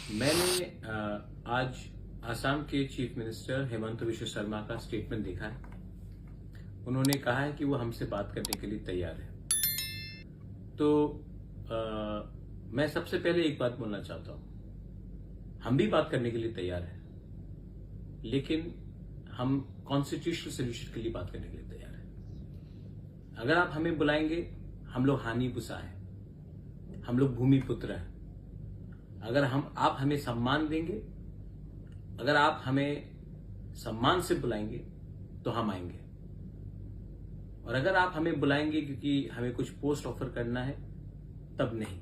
मैंने आज आसाम के चीफ मिनिस्टर हेमंत बिश्व शर्मा का स्टेटमेंट देखा है। उन्होंने कहा है कि वो हमसे बात करने के लिए तैयार है। तो मैं सबसे पहले एक बात बोलना चाहता हूं, हम भी बात करने के लिए तैयार हैं, लेकिन हम कॉन्स्टिट्यूशनल सोल्यूशन के लिए बात करने के लिए तैयार हैं। अगर आप हमें बुलाएंगे, हम लोग हानि बुसा है, हम लोग भूमिपुत्र हैं। अगर आप हमें सम्मान देंगे, अगर आप हमें सम्मान से बुलाएंगे तो हम आएंगे। और अगर आप हमें बुलाएंगे क्योंकि हमें कुछ पोस्ट ऑफर करना है, तब नहीं।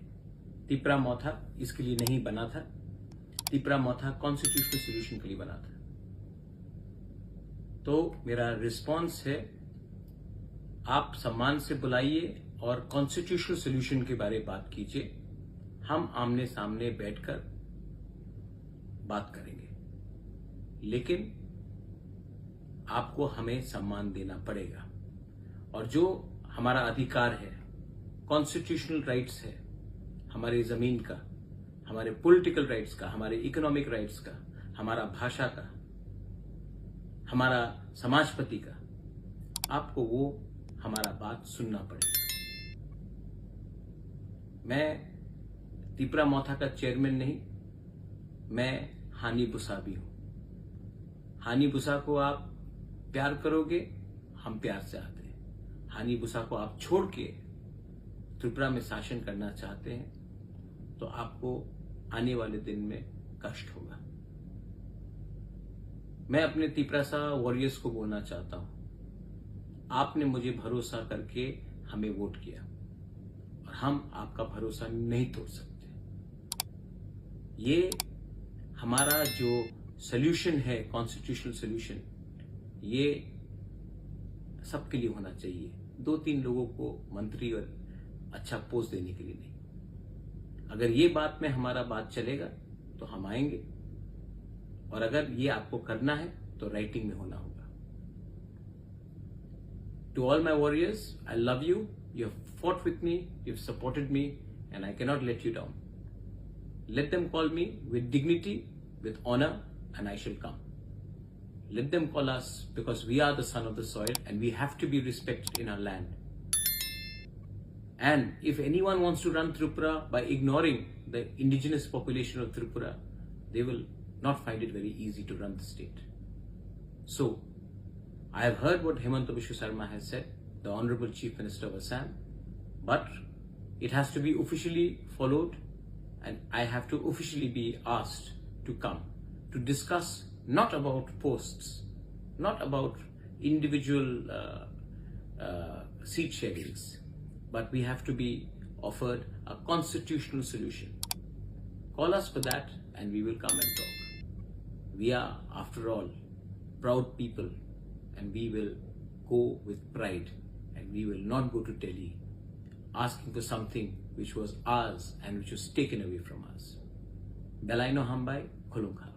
तिपरा मौथा इसके लिए नहीं बना था। तिपरा मौथा कॉन्स्टिट्यूशनल सोल्यूशन के लिए बना था। तो मेरा रिस्पॉन्स है, आप सम्मान से बुलाइए और कॉन्स्टिट्यूशनल सोल्यूशन के बारे में बात कीजिए। हम आमने सामने बैठकर बात करेंगे, लेकिन आपको हमें सम्मान देना पड़ेगा। और जो हमारा अधिकार है, कॉन्स्टिट्यूशनल राइट्स है, हमारी जमीन का, हमारे पॉलिटिकल राइट्स का, हमारे इकोनॉमिक राइट्स का, हमारा भाषा का, हमारा समाजपति का, आपको वो हमारा बात सुनना पड़ेगा। मैं तिपरा मौथा का चेयरमैन नहीं, मैं हानि बुसा भी हूं। हानि बुसा को आप प्यार करोगे, हम प्यार से आते हैं। हानि बुसा को आप छोड़ के त्रिपुरा में शासन करना चाहते हैं, तो आपको आने वाले दिन में कष्ट होगा। मैं अपने तिपरासा वॉरियर्स को बोलना चाहता हूं, आपने मुझे भरोसा करके हमें वोट किया और हम आपका भरोसा नहीं तोड़ सकते। ये हमारा जो सॉल्यूशन है, कॉन्स्टिट्यूशनल सॉल्यूशन, ये सबके लिए होना चाहिए। 2-3 लोगों को मंत्री और अच्छा पोस्ट देने के लिए नहीं। अगर ये बात में हमारा बात चलेगा तो हम आएंगे, और अगर ये आपको करना है तो राइटिंग में होना होगा। To all my warriors, I love you. You have fought with me, you have supported me, and I cannot let you down. Let them call me with dignity, with honor, and I shall come. Let them call us, because we are the son of the soil and we have to be respected in our land. And if anyone wants to run Tripura by ignoring the indigenous population of Tripura, they will not find it very easy to run the state. So, I have heard what Hemanta Biswa Sarma has said, the Honorable Chief Minister of Assam, but it has to be officially followed. And I have to officially be asked to come to discuss not about posts, not about individual seat sharings, but we have to be offered a constitutional solution. Call us for that and we will come and talk. We are, after all, proud people, and we will go with pride, and we will not go to Delhi asking for something which was ours and which was taken away from us. Belaino Hambai, Khulunga.